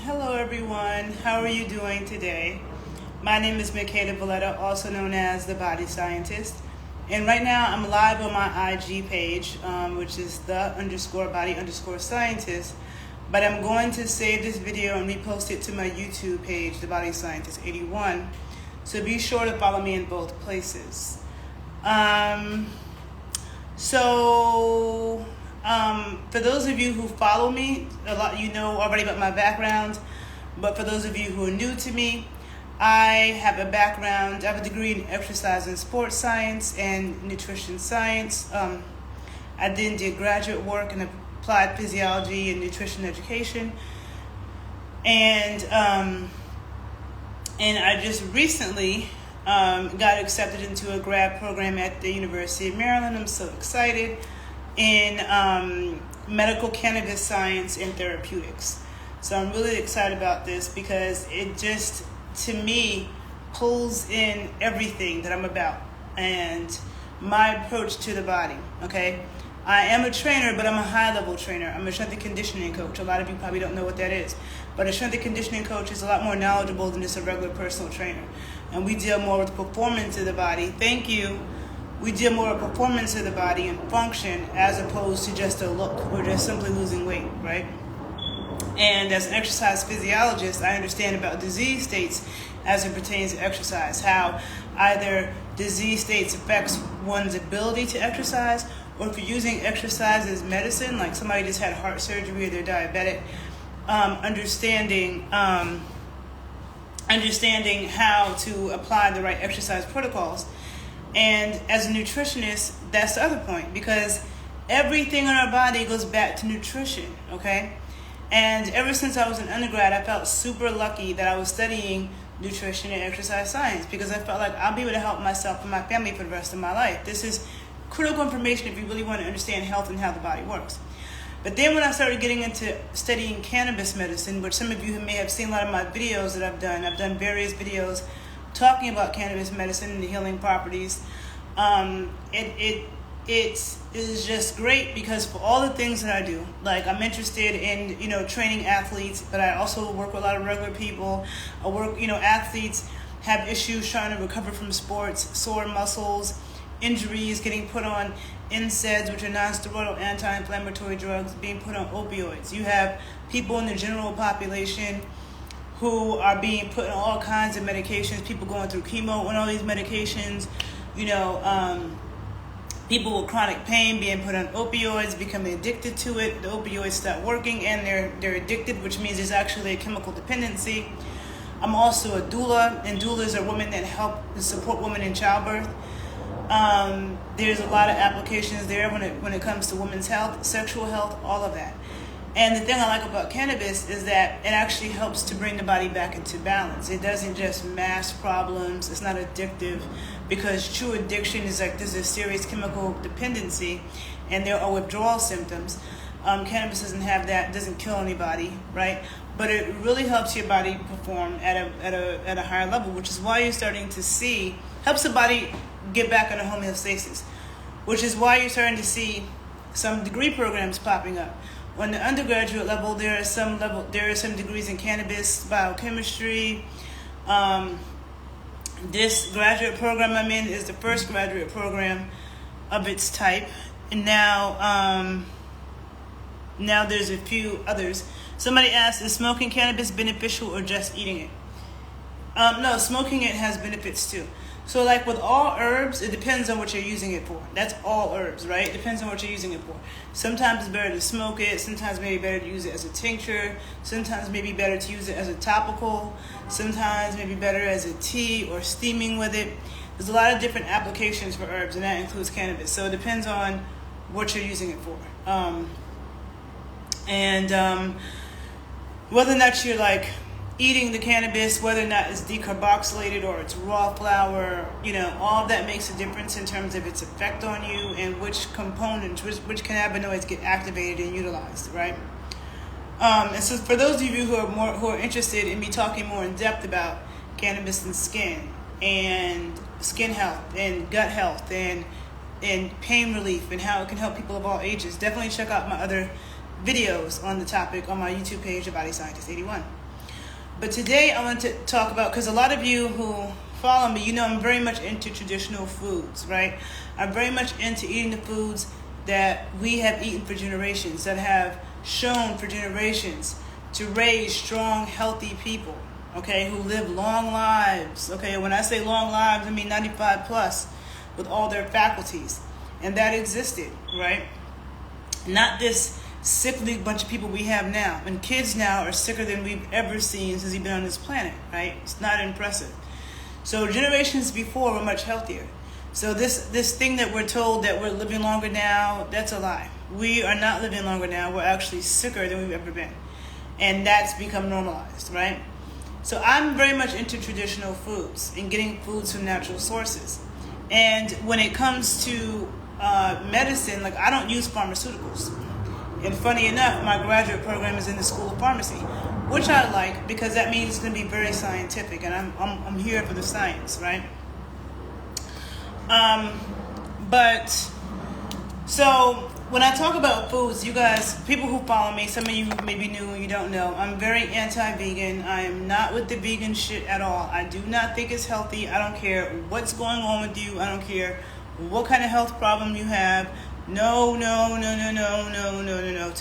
Hello everyone, how are you doing today? My name is Makeda Valletta, also known as the Body Scientist. And right now I'm live on my IG page, which is the_body_scientist. But I'm going to save this video and repost it to my YouTube page, the Body Scientist 81. So be sure to follow me in both places. For those of you who follow me, a lot you know already about my background, but for those of you who are new to me, I have a degree in exercise and sports science and nutrition science. I then did graduate work in applied physiology and nutrition education. And I just recently got accepted into a grad program at the University of Maryland. I'm so excited. In medical cannabis science and therapeutics. So I'm really excited about this because it just, to me, pulls in everything that I'm about and my approach to the body, okay? I am a trainer, but I'm a high-level trainer. I'm a strength and conditioning coach. A lot of you probably don't know what that is. But a strength and conditioning coach is a lot more knowledgeable than just a regular personal trainer. And we deal more with performance of the body. Thank you. We deal more with performance of the body and function as opposed to just a look or just simply losing weight, right? And as an exercise physiologist, I understand about disease states as it pertains to exercise, how either disease states affects one's ability to exercise, or if you're using exercise as medicine, like somebody just had heart surgery or they're diabetic, understanding how to apply the right exercise protocols. And as a nutritionist, that's the other point, because everything in our body goes back to nutrition, okay? And ever since I was an undergrad, I felt super lucky that I was studying nutrition and exercise science, because I felt like I'll be able to help myself and my family for the rest of my life. This is critical information if you really want to understand health and how the body works. But then when I started getting into studying cannabis medicine, which some of you may have seen a lot of my videos that I've done various videos talking about cannabis medicine and the healing properties. It is just great because for all the things that I do, like I'm interested in, training athletes, but I also work with a lot of regular people. I work, athletes have issues trying to recover from sports, sore muscles, injuries, getting put on NSAIDs, which are non-steroidal anti-inflammatory drugs, being put on opioids. You have people in the general population who are being put on all kinds of medications, people going through chemo and all these medications, people with chronic pain being put on opioids, becoming addicted to it, the opioids stop working and they're addicted, which means there's actually a chemical dependency. I'm also a doula, and doulas are women that help and support women in childbirth. There's a lot of applications there when it comes to women's health, sexual health, all of that. And the thing I like about cannabis is that it actually helps to bring the body back into balance. It doesn't just mask problems. It's not addictive, because true addiction is like there's a serious chemical dependency and there are withdrawal symptoms. Cannabis doesn't have that, doesn't kill anybody, right? But it really helps your body perform at a higher level, which is why you're starting to see, helps the body get back into homeostasis, which is why you're starting to see some degree programs popping up. On the undergraduate level, there are some degrees in cannabis, biochemistry. This graduate program I'm in is the first graduate program of its type, and now there's a few others. Somebody asked, is smoking cannabis beneficial or just eating it? No, smoking it has benefits too. So like with all herbs, it depends on what you're using it for. That's all herbs, right? It depends on what you're using it for. Sometimes it's better to smoke it. Sometimes maybe better to use it as a tincture. Sometimes maybe better to use it as a topical. Sometimes maybe better as a tea or steaming with it. There's a lot of different applications for herbs, and that includes cannabis. So it depends on what you're using it for. Whether or not you're like eating the cannabis, whether or not it's decarboxylated or it's raw flower, all of that makes a difference in terms of its effect on you and which components, which cannabinoids get activated and utilized, right? And so for those of you who are interested in me talking more in depth about cannabis and skin health and gut health and pain relief and how it can help people of all ages, definitely check out my other videos on the topic on my YouTube page, The Body Scientist 81. But today I want to talk about, because a lot of you who follow me, you know I'm very much into traditional foods, right? I'm very much into eating the foods that we have eaten for generations, that have shown for generations to raise strong, healthy people, okay, who live long lives, okay? When I say long lives, I mean 95 plus with all their faculties. And that existed, right? Not this sickly bunch of people we have now. And kids now are sicker than we've ever seen since we've been on this planet, right? It's not impressive. So generations before were much healthier. So this thing that we're told that we're living longer now, that's a lie. We are not living longer now. We're actually sicker than we've ever been. And that's become normalized, right? So I'm very much into traditional foods and getting foods from natural sources. And when it comes to medicine, like I don't use pharmaceuticals. And funny enough, my graduate program is in the School of Pharmacy, which I like because that means it's going to be very scientific, and I'm here for the science, right? But so when I talk about foods, you guys, people who follow me, some of you may be new and you don't know, I'm very anti-vegan. I am not with the vegan shit at all. I do not think it's healthy. I don't care what's going on with you. I don't care what kind of health problem you have. No to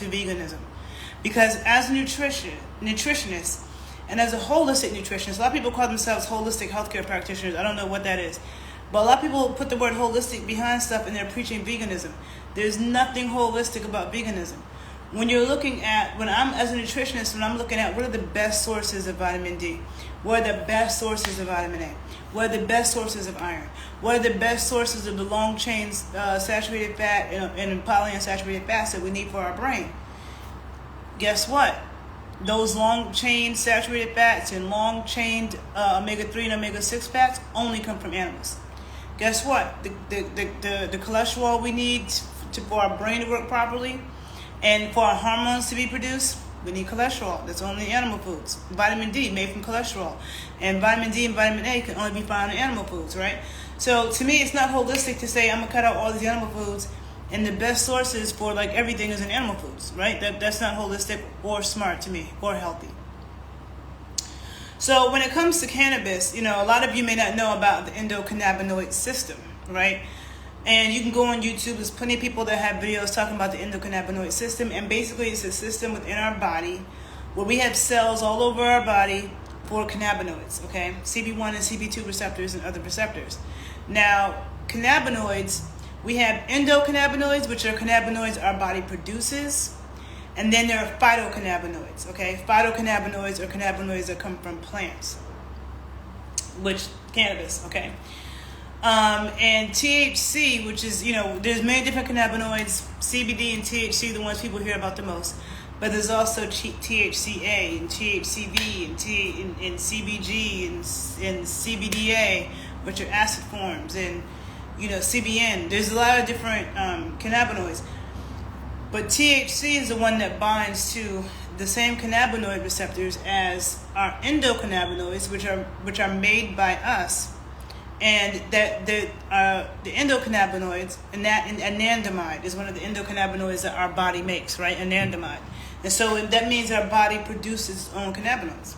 veganism. Because as a nutritionist, and as a holistic nutritionist, a lot of people call themselves holistic healthcare practitioners. I don't know what that is. But a lot of people put the word holistic behind stuff and they're preaching veganism. There's nothing holistic about veganism. When I'm as a nutritionist, when I'm looking at what are the best sources of vitamin D, what are the best sources of vitamin A, what are the best sources of iron, what are the best sources of the long chain saturated fat and polyunsaturated fats that we need for our brain. Guess what? Those long chain saturated fats and long chained omega-3 and omega-6 fats only come from animals. Guess what? The cholesterol we need for our brain to work properly and for our hormones to be produced, we need cholesterol. That's only in animal foods. Vitamin D made from cholesterol. And vitamin D and vitamin A can only be found in animal foods, right? So to me, it's not holistic to say I'm going to cut out all these animal foods and the best sources for like everything is in animal foods, right? That's not holistic or smart to me or healthy. So when it comes to cannabis, a lot of you may not know about the endocannabinoid system, right? And you can go on YouTube. There's plenty of people that have videos talking about the endocannabinoid system. And basically, it's a system within our body where we have cells all over our body for cannabinoids, okay? CB1 and CB2 receptors and other receptors. Now, cannabinoids, we have endocannabinoids, which are cannabinoids our body produces. And then there are phytocannabinoids, okay? Phytocannabinoids are cannabinoids that come from plants, which cannabis, okay? And THC, which is, there's many different cannabinoids, CBD and THC, the ones people hear about the most. But there's also THCA and THCV and CBG and CBDA, which are acid forms, and, CBN. There's a lot of different cannabinoids. But THC is the one that binds to the same cannabinoid receptors as our endocannabinoids, which are made by us. And that the endocannabinoids, and anandamide is one of the endocannabinoids that our body makes, right? Anandamide. And so that means our body produces its own cannabinoids.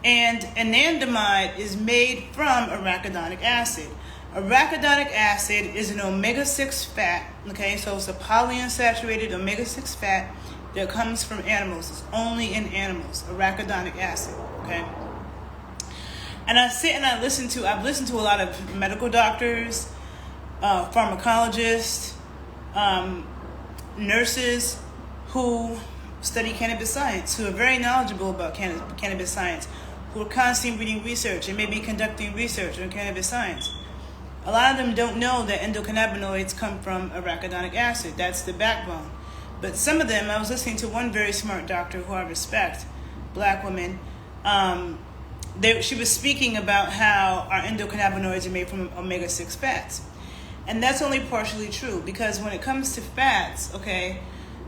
And anandamide is made from arachidonic acid. Arachidonic acid is an omega-6 fat, okay? So it's a polyunsaturated omega-6 fat that comes from animals. It's only in animals, arachidonic acid, okay? And I've listened to a lot of medical doctors, pharmacologists, nurses who study cannabis science, who are very knowledgeable about cannabis science, who are constantly reading research and maybe conducting research on cannabis science. A lot of them don't know that endocannabinoids come from arachidonic acid. That's the backbone. But some of them, I was listening to one very smart doctor who I respect, black woman. She was speaking about how our endocannabinoids are made from omega-6 fats. And that's only partially true, because when it comes to fats, okay,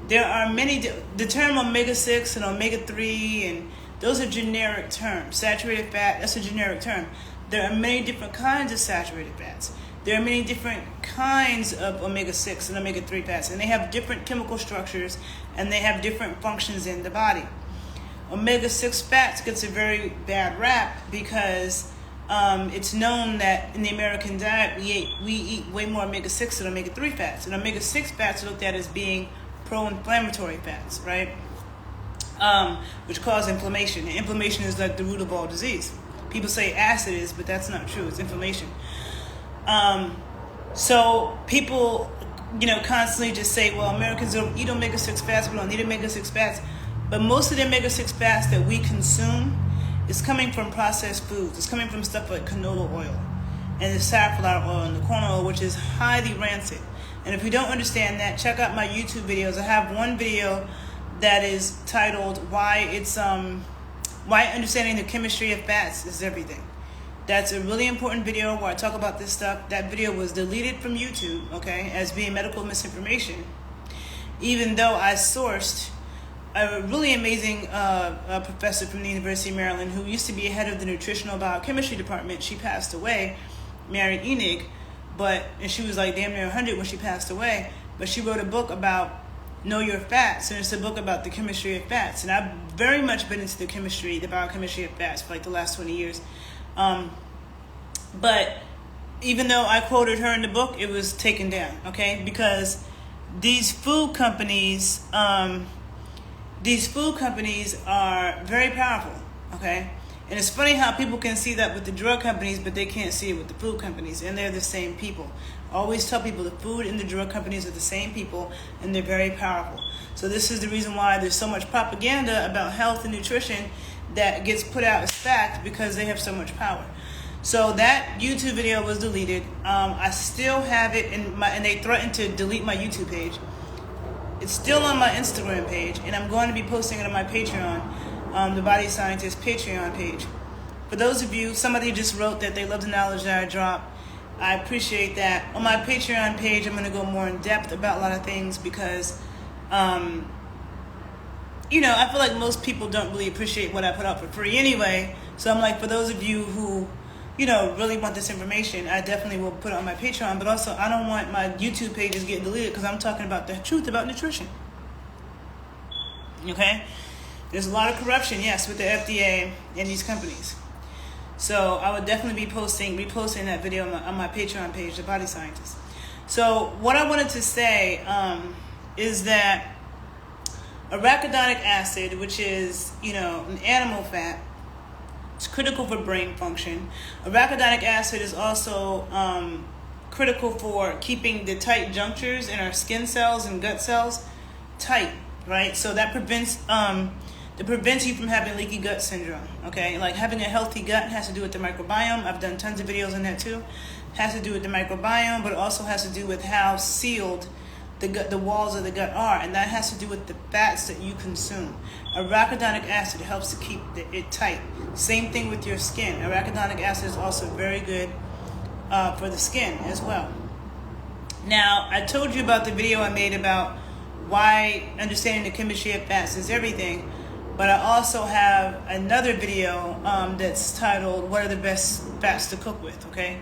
there are many, the term omega-6 and omega-3, and those are generic terms. Saturated fat, that's a generic term. There are many different kinds of saturated fats. There are many different kinds of omega-6 and omega-3 fats, and they have different chemical structures, and they have different functions in the body. Omega-6 fats gets a very bad rap because it's known that in the American diet we eat way more omega-6 than omega-3 fats. And omega-6 fats are looked at as being pro-inflammatory fats, right? Which cause inflammation. And inflammation is like the root of all disease. People say acid is, but that's not true. It's inflammation. So people, constantly just say, well, Americans don't eat omega-6 fats, we don't need omega-6 fats. But most of the omega-6 fats that we consume is coming from processed foods. It's coming from stuff like canola oil and the safflower oil and the corn oil, which is highly rancid. And if you don't understand that, check out my YouTube videos. I have one video that is titled Why Understanding the Chemistry of Fats is Everything. That's a really important video where I talk about this stuff. That video was deleted from YouTube, okay, as being medical misinformation, even though I sourced a really amazing professor from the University of Maryland who used to be head of the nutritional biochemistry department. She passed away, Mary Enig, and she was like damn near 100 when she passed away. But she wrote a book about Know Your Fats, and it's a book about the chemistry of fats. And I've very much been into the biochemistry of fats for like the last 20 years. But even though I quoted her in the book, it was taken down, okay? Because these food companies are very powerful, okay? And it's funny how people can see that with the drug companies, but they can't see it with the food companies, and they're the same people. I always tell people the food and the drug companies are the same people, and they're very powerful. So this is the reason why there's so much propaganda about health and nutrition that gets put out as fact, because they have so much power. So that YouTube video was deleted. I still have it and they threatened to delete my YouTube page. It's still on my Instagram page, and I'm going to be posting it on my Patreon, the Body Scientist Patreon page. For those of you, somebody just wrote that they love the knowledge that I drop. I appreciate that. On my Patreon page, I'm going to go more in depth about a lot of things because, I feel like most people don't really appreciate what I put out for free anyway. So I'm like, for those of you who, really want this information, I definitely will put it on my Patreon. But also, I don't want my YouTube pages getting deleted because I'm talking about the truth about nutrition. Okay? There's a lot of corruption, yes, with the FDA and these companies. So I would definitely be reposting that video on my Patreon page, The Body Scientist. So what I wanted to say is that arachidonic acid, which is, an animal fat, it's critical for brain function. Arachidonic acid is also critical for keeping the tight junctures in our skin cells and gut cells tight, right? So that prevents you from having leaky gut syndrome, okay? Like having a healthy gut has to do with the microbiome. I've done tons of videos on that too. It has to do with the microbiome, but it also has to do with how sealed the walls of the gut are, and that has to do with the fats that you consume. Arachidonic acid helps to keep it tight. Same thing with your skin. Arachidonic acid is also very good for the skin as well. Now, I told you about the video I made about why understanding the chemistry of fats is everything, but I also have another video that's titled What are the best fats to cook with, okay?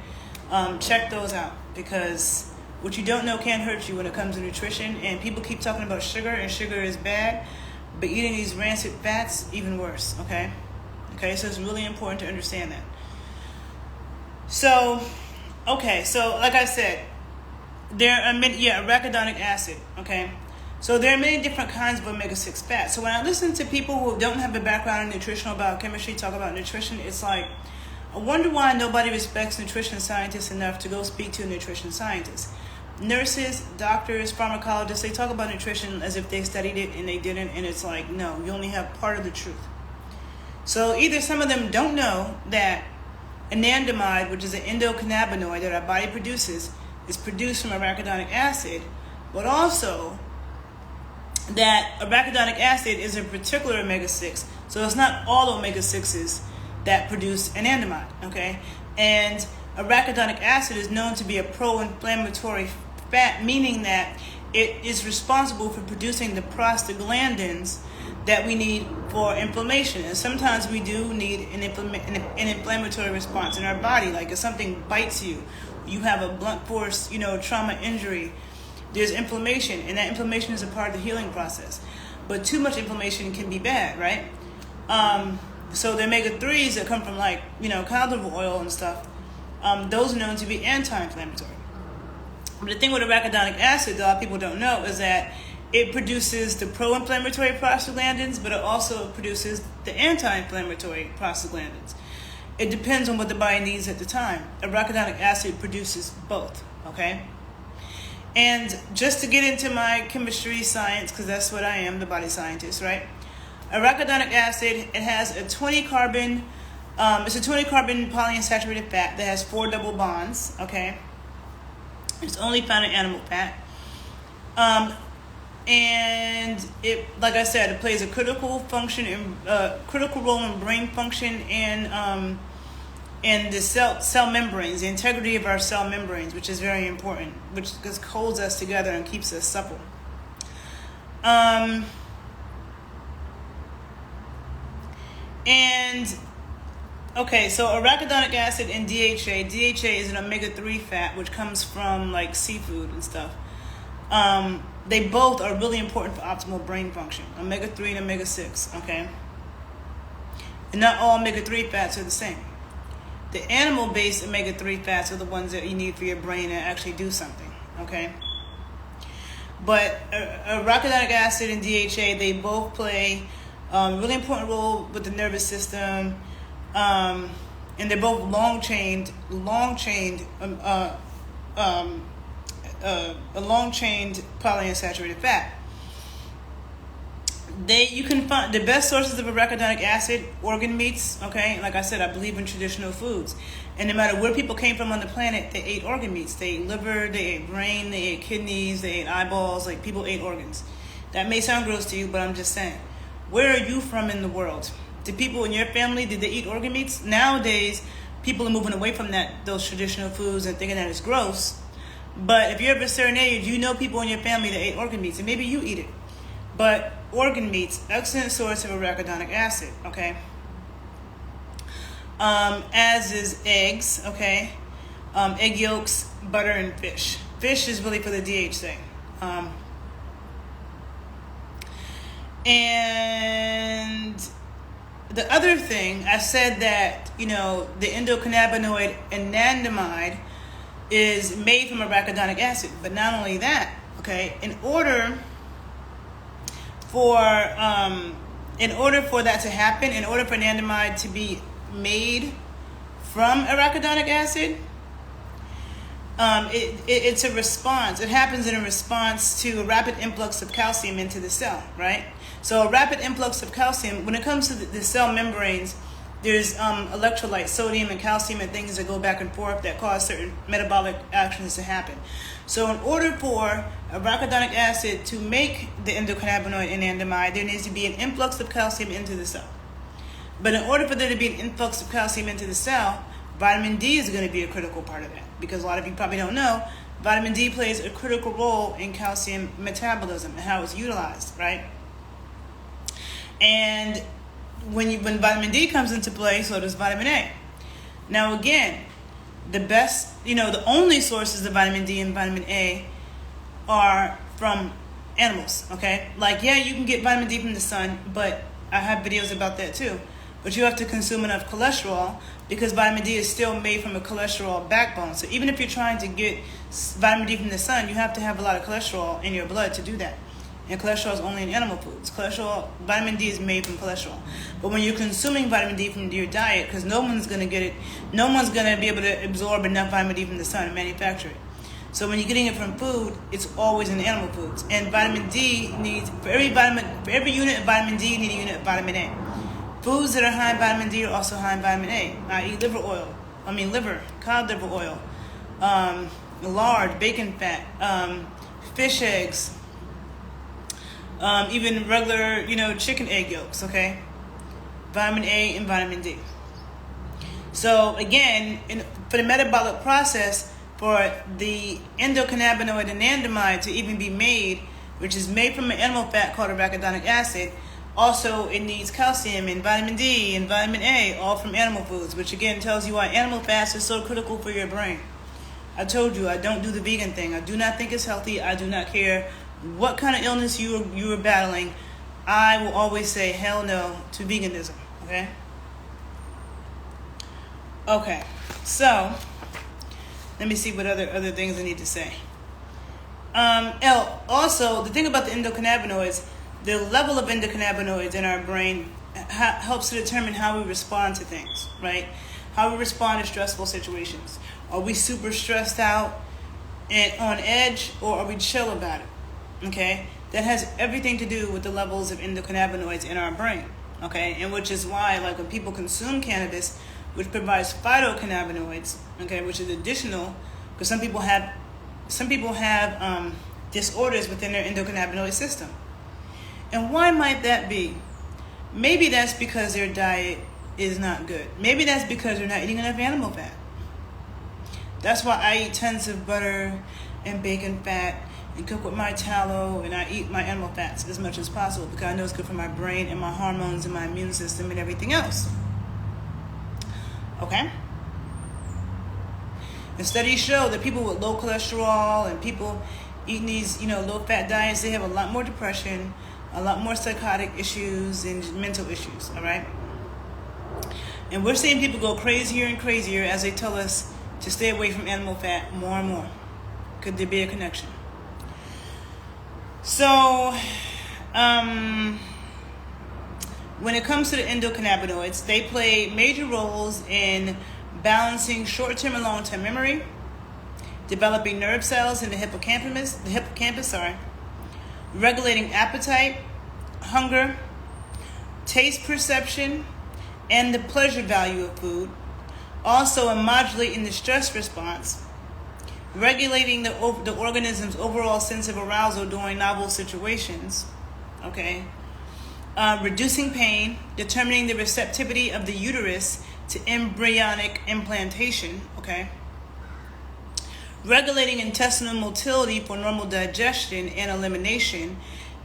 Check those out, because what you don't know can't hurt you when it comes to nutrition, and people keep talking about sugar, and sugar is bad, but eating these rancid fats, even worse, okay? Okay, so it's really important to understand that. So like I said, there are arachidonic acid, okay? So there are many different kinds of omega-6 fats. So when I listen to people who don't have a background in nutritional biochemistry talk about nutrition, it's like, I wonder why nobody respects nutrition scientists enough to go speak to a nutrition scientist. Nurses, doctors, pharmacologists, they talk about nutrition as if they studied it and they didn't, and it's like, no, you only have part of the truth. So either some of them don't know that anandamide, which is an endocannabinoid that our body produces, is produced from arachidonic acid, but also that arachidonic acid is a particular omega-6. So it's not all omega-6s that produce anandamide, okay? And arachidonic acid is known to be a pro-inflammatory fat, meaning that it is responsible for producing the prostaglandins that we need for inflammation. And sometimes we do need an inflammatory response in our body, like if something bites you, you have a blunt force, trauma injury, there's inflammation, and that inflammation is a part of the healing process. But too much inflammation can be bad, right? So the omega-3s that come from like, cod liver oil and stuff, those are known to be anti-inflammatory. But the thing with arachidonic acid that a lot of people don't know is that it produces the pro-inflammatory prostaglandins, but it also produces the anti-inflammatory prostaglandins. It depends on what the body needs at the time. Arachidonic acid produces both, okay? And just to get into my chemistry science, because that's what I am, the body scientist, right? Arachidonic acid, it has a 20 carbon, it's a 20 carbon polyunsaturated fat that has 4 double bonds, okay? It's only found in animal fat. And it, like I said, it plays a critical role in brain function and the cell membranes, the integrity of our cell membranes, which is very important, which just holds us together and keeps us supple. Okay, so arachidonic acid and DHA. DHA is an omega-3 fat, which comes from like seafood and stuff. They both are really important for optimal brain function, omega-3 and omega-6, okay? And not all omega-3 fats are the same. The animal-based omega-3 fats are the ones that you need for your brain to actually do something, okay? But arachidonic acid and DHA, they both play a really important role with the nervous system, and they're both long-chained polyunsaturated fat. You can find the best sources of arachidonic acid, organ meats, okay? Like I said, I believe in traditional foods. And no matter where people came from on the planet, they ate organ meats. They ate liver, they ate brain, they ate kidneys, they ate eyeballs, like people ate organs. That may sound gross to you, but I'm just saying. Where are you from in the world? Did people in your family, did they eat organ meats? Nowadays, people are moving away from those traditional foods and thinking that it's gross. But if you're of a certain age, you know people in your family that ate organ meats, and maybe you eat it. But organ meats, excellent source of arachidonic acid, okay? As is eggs, okay? Egg yolks, butter, and fish. Fish is really for the DHA. And the other thing, I said that, the endocannabinoid anandamide is made from arachidonic acid. But not only that, okay, in order for that to happen, in order for anandamide to be made from arachidonic acid, it's a response. It happens in a response to a rapid influx of calcium into the cell, right? So a rapid influx of calcium, when it comes to the cell membranes, there's electrolytes, sodium and calcium and things that go back and forth that cause certain metabolic actions to happen. So in order for arachidonic acid to make the endocannabinoid anandamide, there needs to be an influx of calcium into the cell. But in order for there to be an influx of calcium into the cell, vitamin D is going to be a critical part of that. Because a lot of you probably don't know, vitamin D plays a critical role in calcium metabolism and how it's utilized, right? And when vitamin D comes into play, so does vitamin A. Now again, the only sources of vitamin D and vitamin A are from animals, okay? Like, yeah, you can get vitamin D from the sun, but I have videos about that too. But you have to consume enough cholesterol because vitamin D is still made from a cholesterol backbone. So even if you're trying to get vitamin D from the sun, you have to have a lot of cholesterol in your blood to do that. And cholesterol is only in animal foods. Vitamin D is made from cholesterol. But when you're consuming vitamin D from your diet, because no one's going to get it, no one's going to be able to absorb enough vitamin D from the sun and manufacture it. So when you're getting it from food, it's always in animal foods. And vitamin D needs, for every unit of vitamin D, you need a unit of vitamin A. Foods that are high in vitamin D are also high in vitamin A. I eat liver, cod liver oil, lard, bacon fat, fish eggs, even regular, chicken egg yolks, okay? Vitamin A and vitamin D. So again, for the metabolic process, for the endocannabinoid anandamide to even be made, which is made from an animal fat called arachidonic acid, also it needs calcium and vitamin D and vitamin A, all from animal foods, which again tells you why animal fats are so critical for your brain. I told you I don't do the vegan thing. I do not think it's healthy. I do not care what kind of illness you are battling. I will always say hell no to veganism, okay? Okay, so let me see what other things I need to say. Also, the thing about the endocannabinoids, the level of endocannabinoids in our brain helps to determine how we respond to things, right? How we respond to stressful situations. Are we super stressed out and on edge, or are we chill about it? Okay? That has everything to do with the levels of endocannabinoids in our brain, okay? And which is why, like, when people consume cannabis, which provides phytocannabinoids, okay, which is additional, because some people have disorders within their endocannabinoid system. And why might that be? Maybe that's because their diet is not good. Maybe that's because they're not eating enough animal fat. That's why I eat tons of butter and bacon fat and cook with my tallow, and I eat my animal fats as much as possible because I know it's good for my brain and my hormones and my immune system and everything else. Okay? And studies show that people with low cholesterol and people eating these, low-fat diets, they have a lot more depression, a lot more psychotic issues and mental issues, all right? And we're seeing people go crazier and crazier as they tell us to stay away from animal fat more and more. Could there be a connection? So, when it comes to the endocannabinoids, they play major roles in balancing short-term and long-term memory, developing nerve cells in the hippocampus, regulating appetite, hunger, taste perception, and the pleasure value of food, also in modulating the stress response, regulating the organism's overall sense of arousal during novel situations, okay, reducing pain, determining the receptivity of the uterus to embryonic implantation, okay, regulating intestinal motility for normal digestion and elimination,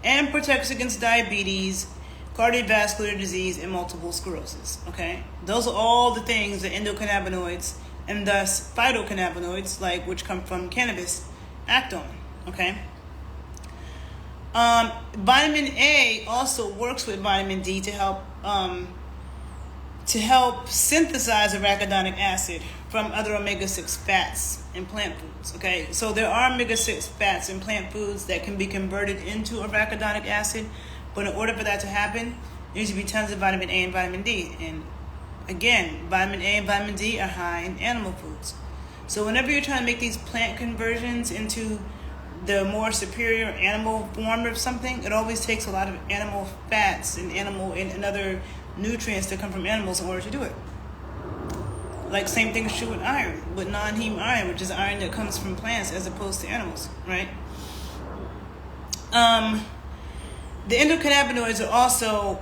and protects against diabetes, cardiovascular disease, and multiple sclerosis, okay? Those are all the things that endocannabinoids and thus phytocannabinoids, like which come from cannabis, act on, okay? Vitamin A also works with vitamin D to help synthesize arachidonic acid from other omega-6 fats in plant foods, okay? So there are omega-6 fats in plant foods that can be converted into arachidonic acid, but in order for that to happen, there needs to be tons of vitamin A and vitamin D. And again, vitamin A and vitamin D are high in animal foods. So whenever you're trying to make these plant conversions into the more superior animal form of something, it always takes a lot of animal fats and other nutrients that come from animals in order to do it. Like same thing is true with iron, with non-heme iron, which is iron that comes from plants as opposed to animals, right? The endocannabinoids are also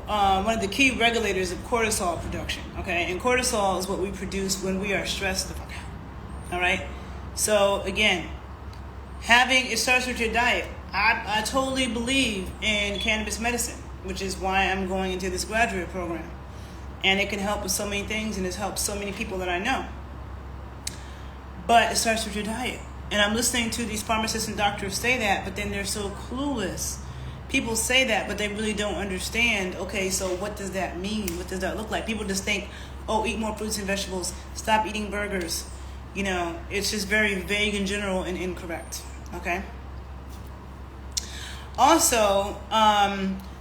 one of the key regulators of cortisol production, okay? And cortisol is what we produce when we are stressed the fuck out, all right? So again, it starts with your diet. I totally believe in cannabis medicine, which is why I'm going into this graduate program. And it can help with so many things, and it's helped so many people that I know. But it starts with your diet. And I'm listening to these pharmacists and doctors say that, but then they're so clueless. People say that, but they really don't understand, okay, so what does that mean? What does that look like? People just think, oh, eat more fruits and vegetables, stop eating burgers. It's just very vague in general and incorrect, okay? Also,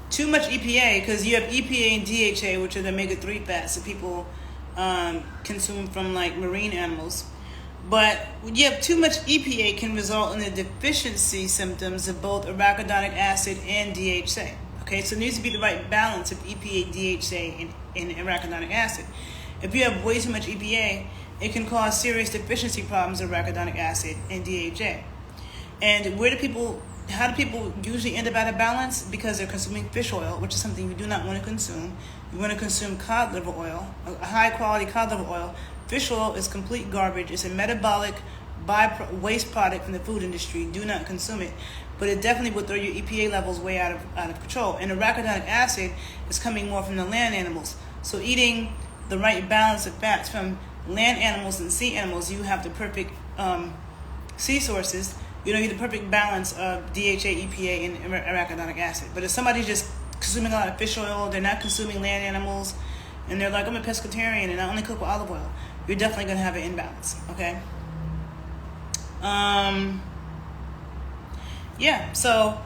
too much EPA, because you have EPA and DHA, which are the omega-3 fats that people consume from like marine animals. But when you have too much EPA can result in the deficiency symptoms of both arachidonic acid and DHA. Okay, so it needs to be the right balance of EPA, DHA, and arachidonic acid. If you have way too much EPA, it can cause serious deficiency problems of arachidonic acid and DHA. And how do people usually end up out of balance? Because they're consuming fish oil, which is something you do not want to consume. You want to consume cod liver oil, a high quality cod liver oil. Fish oil is complete garbage. It's a metabolic waste product from the food industry. Do not consume it. But it definitely will throw your EPA levels way out of control. And arachidonic acid is coming more from the land animals. So eating the right balance of fats from land animals and sea animals, you have the perfect sea sources. You need the perfect balance of DHA, EPA, and arachidonic acid. But if somebody's just consuming a lot of fish oil, they're not consuming land animals, and they're like, I'm a pescatarian and I only cook with olive oil, you're definitely going to have an imbalance, okay? Yeah, so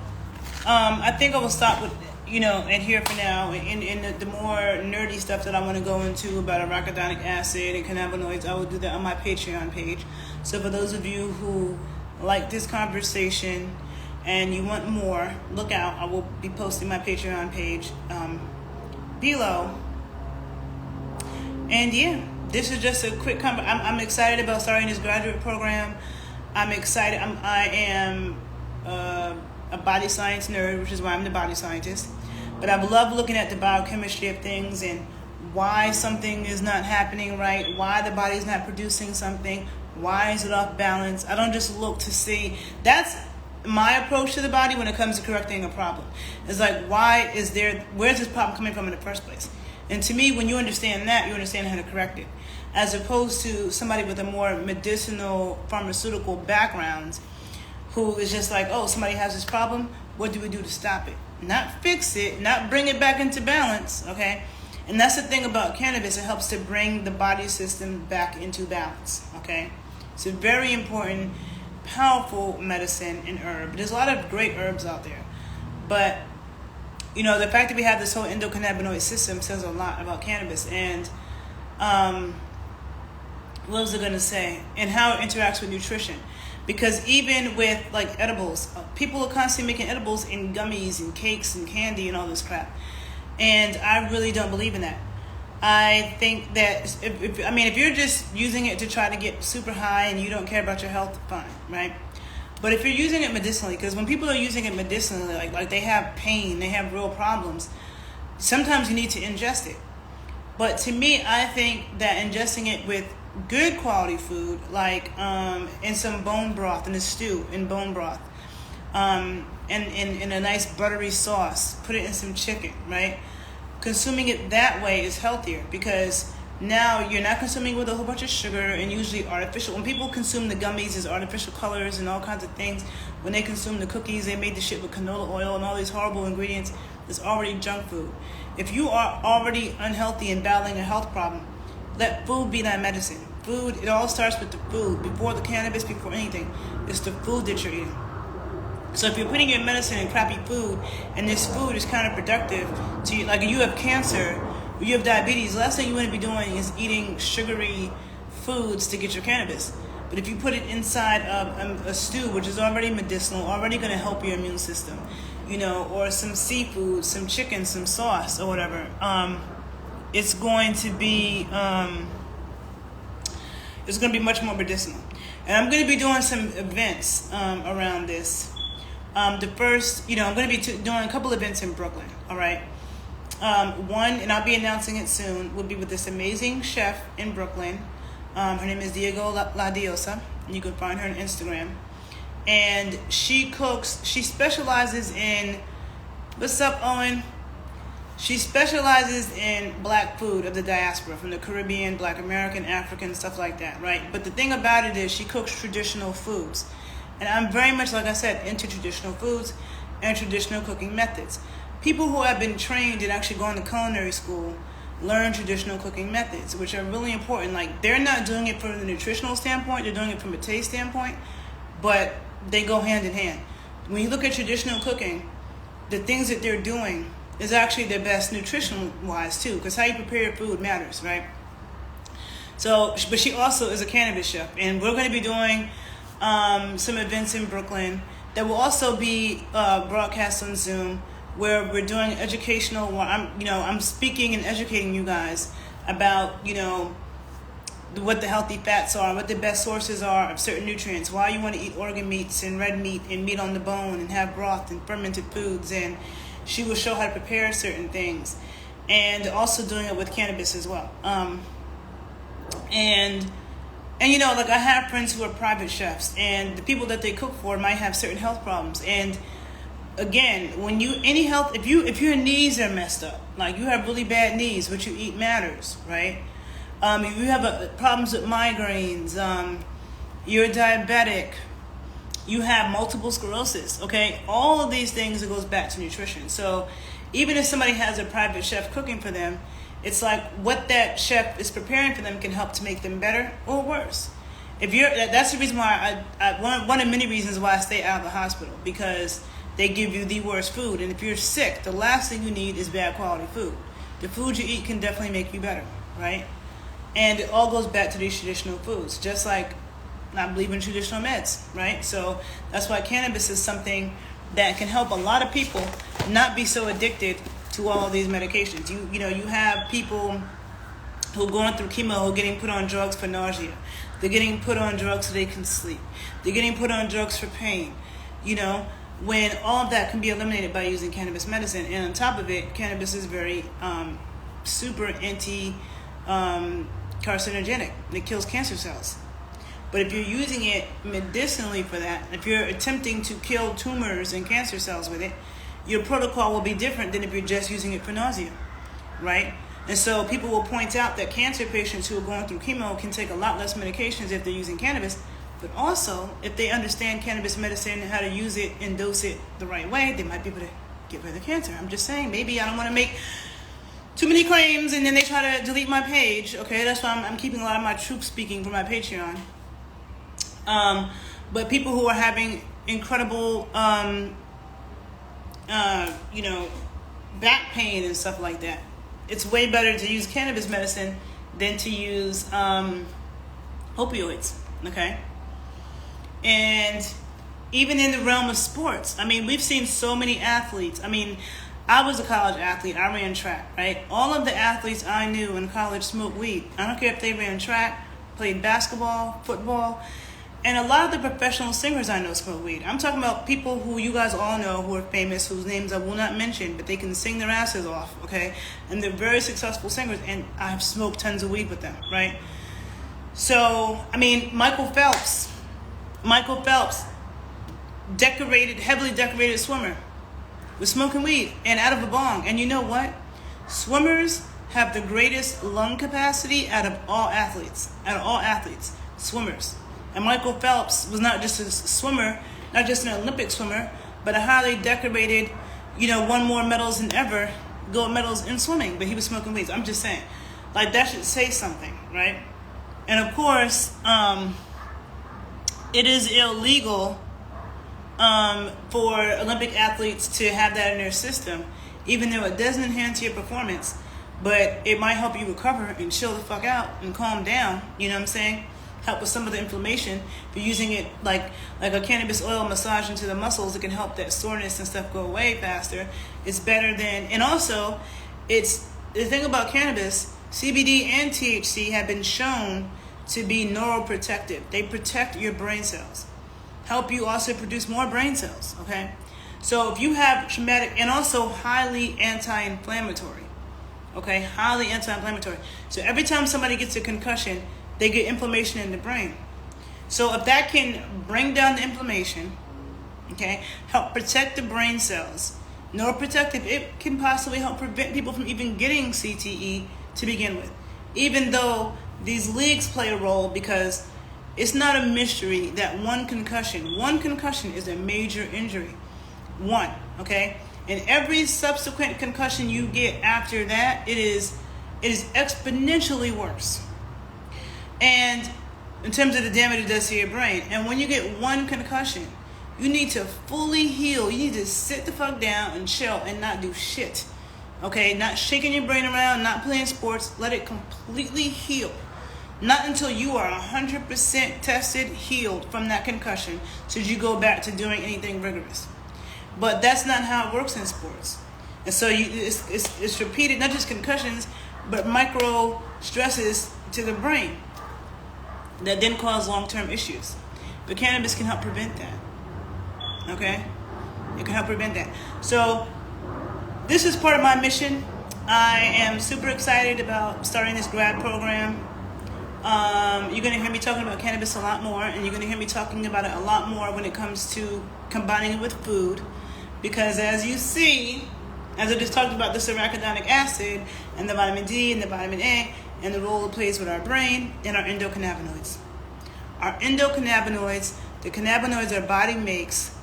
I think I will stop with, and here for now. In the more nerdy stuff that I want to go into about arachidonic acid and cannabinoids, I will do that on my Patreon page. So for those of you who like this conversation and you want more, look out. I will be posting my Patreon page below. And yeah, this is just a quick I'm excited about starting this graduate program. I'm excited. I am a body science nerd, which is why I'm the body scientist. But I love looking at the biochemistry of things and why something is not happening right, why the body's not producing something, why is it off balance. I don't just look to see. That's my approach to the body when it comes to correcting a problem. It's like, where's this problem coming from in the first place? And to me, when you understand that, you understand how to correct it. As opposed to somebody with a more medicinal, pharmaceutical background who is just like, oh, somebody has this problem, what do we do to stop it? Not fix it, not bring it back into balance, okay? And that's the thing about cannabis. It helps to bring the body system back into balance, okay? It's a very important, powerful medicine and herb. There's a lot of great herbs out there. But, the fact that we have this whole endocannabinoid system says a lot about cannabis. And what was I going to say? And how it interacts with nutrition. Because even with like edibles, people are constantly making edibles in gummies and cakes and candy and all this crap. And I really don't believe in that. I think that if you're just using it to try to get super high and you don't care about your health, fine, right? But if you're using it medicinally, because when people are using it medicinally, like they have pain, they have real problems, sometimes you need to ingest it. But to me, I think that ingesting it with good quality food, like in some bone broth, in a stew, in bone broth, and in a nice buttery sauce, put it in some chicken, right? Consuming it that way is healthier because now you're not consuming with a whole bunch of sugar and usually artificial. When people consume the gummies, there's artificial colors and all kinds of things. When they consume the cookies, they made the shit with canola oil and all these horrible ingredients. It's already junk food. If you are already unhealthy and battling a health problem, let food be that medicine. Food, it all starts with the food. Before the cannabis, before anything, it's the food that you're eating. So if you're putting your medicine in crappy food, and this food is counterproductive to you, like you have cancer, or you have diabetes, the last thing you want to be doing is eating sugary foods to get your cannabis. But if you put it inside of a stew, which is already medicinal, already going to help your immune system, or some seafood, some chicken, some sauce, or whatever, it's going to be much more medicinal. And I'm going to be doing some events around this. The first, I'm going to be doing a couple events in Brooklyn, all right? One, and I'll be announcing it soon, will be with this amazing chef in Brooklyn. Her name is Diego La Diosa, and you can find her on Instagram. And she specializes in, what's up, Owen? She specializes in black food of the diaspora, from the Caribbean, Black American, African, stuff like that, right? But the thing about it is she cooks traditional foods. And I'm very much, like I said, into traditional foods and traditional cooking methods. People who have been trained and actually gone to culinary school learn traditional cooking methods, which are really important. Like, they're not doing it from the nutritional standpoint, they're doing it from a taste standpoint, but they go hand in hand. When you look at traditional cooking, the things that they're doing is actually their best nutrition-wise too, because how you prepare your food matters, right? So, but she also is a cannabis chef, and we're going to be doing some events in Brooklyn that will also be broadcast on Zoom, where we're doing educational. Where I'm speaking and educating you guys about what the healthy fats are, what the best sources are of certain nutrients, why you want to eat organ meats and red meat and meat on the bone and have broth and fermented foods, and she will show how to prepare certain things, and also doing it with cannabis as well. And like I have friends who are private chefs, and the people that they cook for might have certain health problems. And again, if your knees are messed up, like you have really bad knees, what you eat matters, right? If you have problems with migraines, you're diabetic, you have multiple sclerosis, okay? All of these things, it goes back to nutrition. So Even if somebody has a private chef cooking for them, it's like what that chef is preparing for them can help to make them better or worse. That's the reason why one of many reasons why I stay out of the hospital, because they give you the worst food. And if you're sick, the last thing you need is bad quality food. The food you eat can definitely make you better, right? And it all goes back to these traditional foods, just like I believe in traditional meds, right? So that's why cannabis is something that can help a lot of people not be so addicted to all of these medications. You have people who are going through chemo who are getting put on drugs for nausea. They're getting put on drugs so they can sleep. They're getting put on drugs for pain, when all of that can be eliminated by using cannabis medicine. And on top of it, cannabis is very super carcinogenic. It kills cancer cells. But if you're using it medicinally for that, if you're attempting to kill tumors and cancer cells with it, your protocol will be different than if you're just using it for nausea, right? And so people will point out that cancer patients who are going through chemo can take a lot less medications if they're using cannabis, but also if they understand cannabis medicine and how to use it and dose it the right way, they might be able to get rid of the cancer. I'm just saying, maybe I don't want to make too many claims and then they try to delete my page, okay? That's why I'm keeping a lot of my truth speaking for my Patreon. But people who are having incredible, back pain and stuff like that, it's way better to use cannabis medicine than to use opioids, okay? And even in the realm of sports, we've seen so many athletes. I was a college athlete. I ran track, right? All of the athletes I knew in college smoked weed. I don't care if they ran track, played basketball, football. And a lot of the professional singers I know smoke weed. I'm talking about people who you guys all know who are famous, whose names I will not mention, but they can sing their asses off, okay? And they're very successful singers, and I've smoked tons of weed with them, right? So, Michael Phelps, heavily decorated swimmer, was smoking weed and out of a bong. And you know what? Swimmers have the greatest lung capacity out of all athletes. Swimmers. And Michael Phelps was not just a swimmer, not just an Olympic swimmer, but a highly decorated, won more medals than ever, gold medals in swimming, but he was smoking weed. I'm just saying, that should say something, right? And of course, it is illegal for Olympic athletes to have that in their system, even though it doesn't enhance your performance, but it might help you recover and chill the fuck out and calm down, you know what I'm saying? Help with some of the inflammation. If you're using it like a cannabis oil massage into the muscles, it can help that soreness and stuff go away faster. It's better than, and also, it's the thing about cannabis, CBD and THC have been shown to be neuroprotective. They protect your brain cells, help you also produce more brain cells, okay? So if you have traumatic, and also highly anti-inflammatory, okay? Highly anti-inflammatory. So every time somebody gets a concussion, they get inflammation in the brain. So if that can bring down the inflammation, okay, help protect the brain cells, neuroprotective, it can possibly help prevent people from even getting CTE to begin with. Even though these leagues play a role, because it's not a mystery that one concussion is a major injury. One, okay? And every subsequent concussion you get after that, it is exponentially worse. And in terms of the damage it does to your brain. And when you get one concussion, you need to fully heal. You need to sit the fuck down and chill and not do shit. Okay? Not shaking your brain around, not playing sports. Let it completely heal. Not until you are 100% tested, healed from that concussion, should you go back to doing anything rigorous. But that's not how it works in sports. And so it's repeated, not just concussions, but micro stresses to the brain that then cause long-term issues. But cannabis can help prevent that. Okay? It can help prevent that. So this is part of my mission. I am super excited about starting this grad program. You're going to hear me talking about cannabis a lot more, and you're going to hear me talking about it a lot more when it comes to combining it with food. Because as you see, as I just talked about this arachidonic acid and the vitamin D and the vitamin A, and the role it plays with our brain and our endocannabinoids. Our endocannabinoids, the cannabinoids our body makes,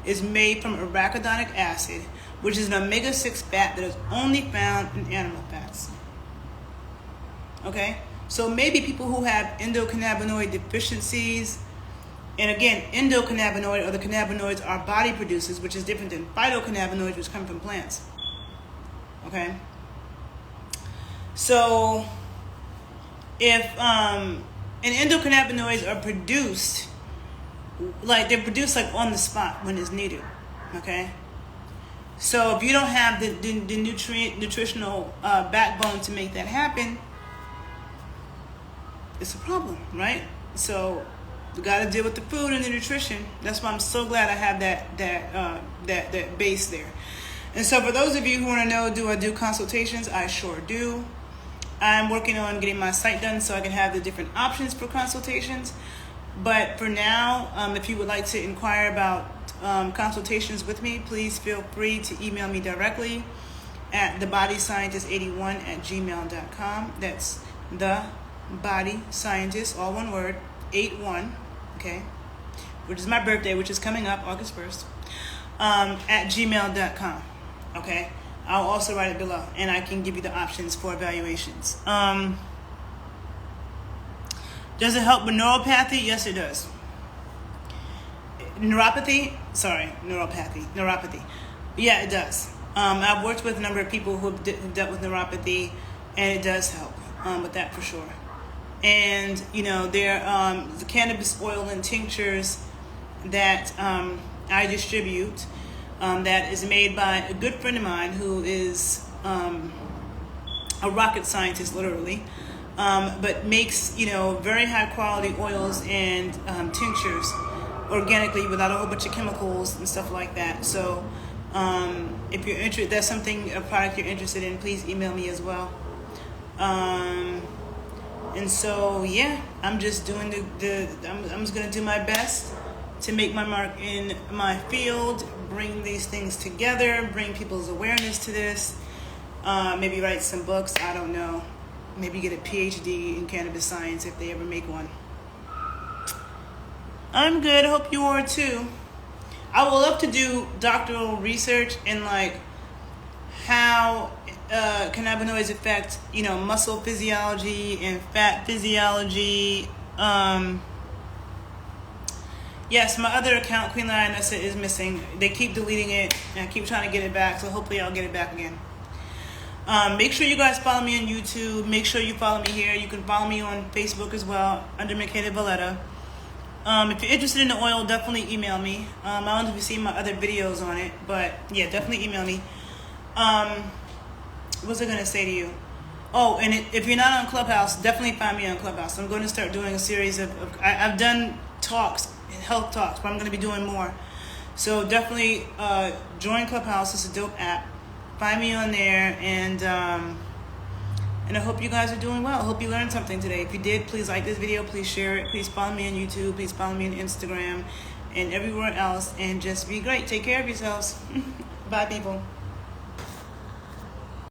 is made from arachidonic acid, which is an omega-6 fat that is only found in animal fats. Okay? So maybe people who have endocannabinoid deficiencies, and again, endocannabinoid or the cannabinoids our body produces, which is different than phytocannabinoids, which come from plants. Okay? So if and endocannabinoids are produced, like they're produced like on the spot when it's needed. Okay? So if you don't have the nutritional backbone to make that happen, it's a problem, right? So we got to deal with the food and the nutrition. That's why I'm so glad I have that base there. And so for those of you who want to know, do I do consultations? I sure do. I'm working on getting my site done so I can have the different options for consultations. But for now, if you would like to inquire about consultations with me, please feel free to email me directly at thebodyscientist81@gmail.com. That's the body scientist, all one word, 81, okay, which is my birthday, which is coming up August 1st, at gmail.com. Okay, I'll also write it below, and I can give you the options for evaluations. Does it help with neuropathy? Yes, it does. Neuropathy. Yeah, it does. I've worked with a number of people who have dealt with neuropathy, and it does help with that for sure. And there the cannabis oil and tinctures that I distribute, that is made by a good friend of mine who is a rocket scientist, literally, but makes very high quality oils and tinctures organically without a whole bunch of chemicals and stuff like that. So if you're interested, that's a product you're interested in, please email me as well. And so, yeah, I'm just doing I'm just going to do my best to make my mark in my field, bring these things together, bring people's awareness to this, maybe write some books, I don't know. Maybe get a PhD in cannabis science if they ever make one. I'm good. I hope you are too. I would love to do doctoral research in how cannabinoids affect, muscle physiology and fat physiology. Yes, my other account, Queen Lionessa, is missing. They keep deleting it, and I keep trying to get it back, so hopefully I'll get it back again. Make sure you guys follow me on YouTube. Make sure you follow me here. You can follow me on Facebook as well, under Makeda Valletta. If you're interested in the oil, definitely email me. I don't know if you've seen my other videos on it, but yeah, definitely email me. What was I going to say to you? Oh, and if you're not on Clubhouse, definitely find me on Clubhouse. I'm going to start doing a series I've done talks, health talks, but I'm going to be doing more. So definitely join Clubhouse. It's a dope app. Find me on there, and I hope you guys are doing well. I hope you learned something today. If you did, please like this video. Please share it. Please follow me on YouTube. Please follow me on Instagram and everywhere else. And just be great. Take care of yourselves. Bye, people.